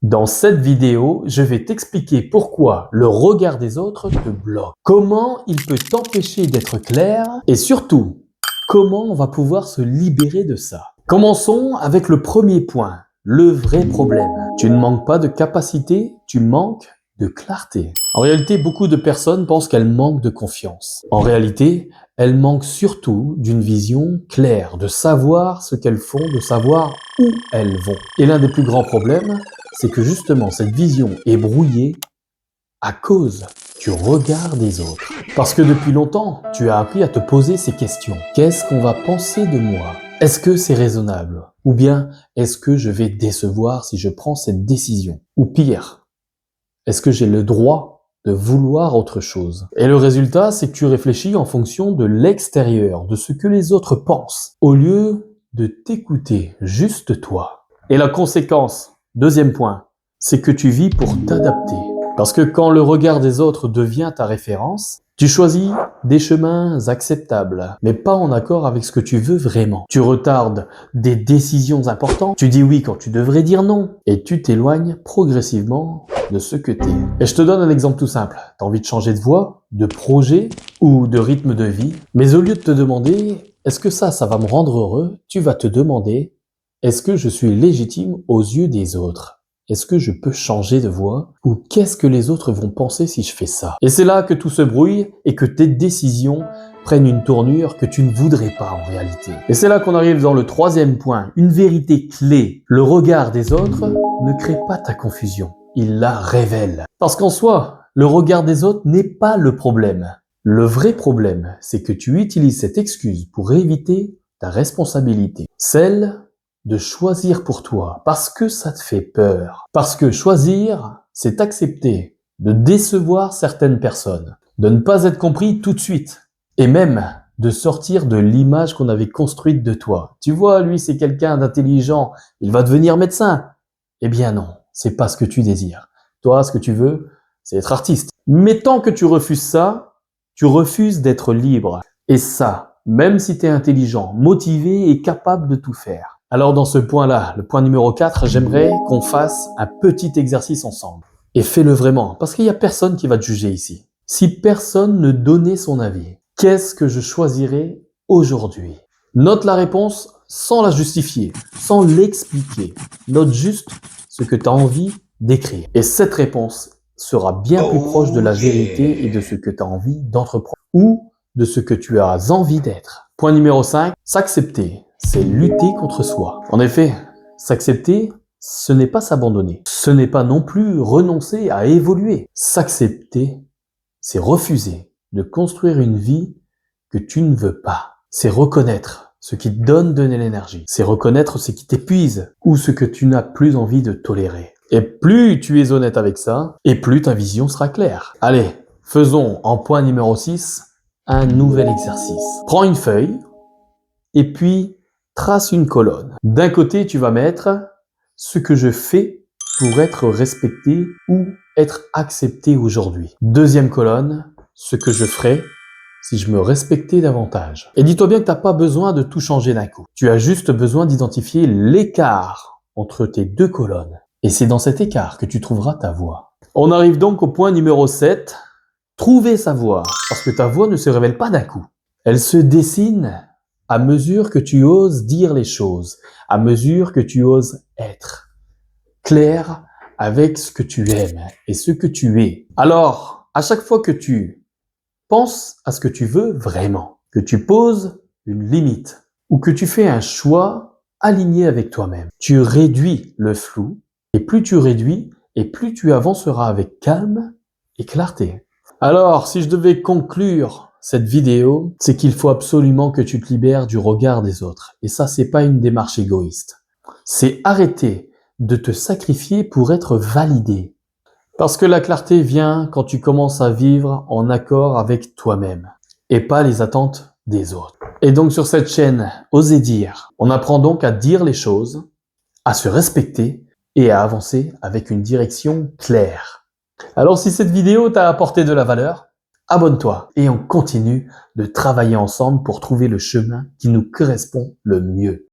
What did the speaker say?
Dans cette vidéo, je vais t'expliquer pourquoi le regard des autres te bloque, comment il peut t'empêcher d'être clair et surtout, comment on va pouvoir se libérer de ça. Commençons avec le premier point, le vrai problème. Tu ne manques pas de capacité, tu manques de clarté. En réalité, beaucoup de personnes pensent qu'elles manquent de confiance. En réalité, elles manquent surtout d'une vision claire, de savoir ce qu'elles font, de savoir où elles vont. Et l'un des plus grands problèmes, c'est que justement cette vision est brouillée à cause du regard des autres. Parce que depuis longtemps, tu as appris à te poser ces questions. Qu'est-ce qu'on va penser de moi? Est-ce que c'est raisonnable? Ou bien, est-ce que je vais décevoir si je prends cette décision? Ou pire, est-ce que j'ai le droit de vouloir autre chose? Et le résultat, c'est que tu réfléchis en fonction de l'extérieur, de ce que les autres pensent, au lieu de t'écouter juste toi. Et la conséquence, deuxième point, c'est que tu vis pour t'adapter. Parce que quand le regard des autres devient ta référence, tu choisis des chemins acceptables, mais pas en accord avec ce que tu veux vraiment. Tu retardes des décisions importantes, tu dis oui quand tu devrais dire non, et tu t'éloignes progressivement de ce que t'es. Et je te donne un exemple tout simple. T'as envie de changer de voie, de projet ou de rythme de vie, mais au lieu de te demander est-ce que ça va me rendre heureux, tu vas te demander est-ce que je suis légitime aux yeux des autres? Est-ce que je peux changer de voie? Ou qu'est-ce que les autres vont penser si je fais ça? Et c'est là que tout se brouille et que tes décisions prennent une tournure que tu ne voudrais pas en réalité. Et c'est là qu'on arrive dans le troisième point, une vérité clé. Le regard des autres ne crée pas ta confusion, il la révèle. Parce qu'en soi, le regard des autres n'est pas le problème. Le vrai problème, c'est que tu utilises cette excuse pour éviter ta responsabilité. Celle de choisir pour toi, parce que ça te fait peur. Parce que choisir, c'est accepter de décevoir certaines personnes, de ne pas être compris tout de suite, et même de sortir de l'image qu'on avait construite de toi. Tu vois, lui, c'est quelqu'un d'intelligent, il va devenir médecin. Eh bien non, c'est pas ce que tu désires. Toi, ce que tu veux, c'est être artiste. Mais tant que tu refuses ça, tu refuses d'être libre. Et ça, même si tu es intelligent, motivé et capable de tout faire. Alors dans ce point-là, le point numéro 4, j'aimerais qu'on fasse un petit exercice ensemble. Et fais-le vraiment, parce qu'il n'y a personne qui va te juger ici. Si personne ne donnait son avis, qu'est-ce que je choisirais aujourd'hui? Note la réponse sans la justifier, sans l'expliquer. Note juste ce que tu as envie d'écrire. Et cette réponse sera bien plus proche de la vérité et de ce que tu as envie d'entreprendre ou de ce que tu as envie d'être. Point numéro 5, s'accepter, c'est lutter contre soi. En effet, s'accepter, ce n'est pas s'abandonner. Ce n'est pas non plus renoncer à évoluer. S'accepter, c'est refuser de construire une vie que tu ne veux pas. C'est reconnaître ce qui te donne de l'énergie. C'est reconnaître ce qui t'épuise ou ce que tu n'as plus envie de tolérer. Et plus tu es honnête avec ça, et plus ta vision sera claire. Allez, faisons en point numéro 6 un nouvel exercice. Prends une feuille et puis trace une colonne. D'un côté, tu vas mettre ce que je fais pour être respecté ou être accepté aujourd'hui. Deuxième colonne, ce que je ferais si je me respectais davantage. Et dis-toi bien que tu n'as pas besoin de tout changer d'un coup. Tu as juste besoin d'identifier l'écart entre tes deux colonnes. Et c'est dans cet écart que tu trouveras ta voie. On arrive donc au point numéro 7, trouver sa voie. Parce que ta voie ne se révèle pas d'un coup. Elle se dessine à mesure que tu oses dire les choses, à mesure que tu oses être clair avec ce que tu aimes et ce que tu es. Alors, à chaque fois que tu penses à ce que tu veux vraiment, que tu poses une limite ou que tu fais un choix aligné avec toi-même, tu réduis le flou et plus tu réduis et plus tu avanceras avec calme et clarté. Alors, si je devais conclure cette vidéo, c'est qu'il faut absolument que tu te libères du regard des autres. Et ça, c'est pas une démarche égoïste. C'est arrêter de te sacrifier pour être validé. Parce que la clarté vient quand tu commences à vivre en accord avec toi-même et pas les attentes des autres. Et donc sur cette chaîne, Osez dire, on apprend donc à dire les choses, à se respecter et à avancer avec une direction claire. Alors si cette vidéo t'a apporté de la valeur, abonne-toi et on continue de travailler ensemble pour trouver le chemin qui nous correspond le mieux.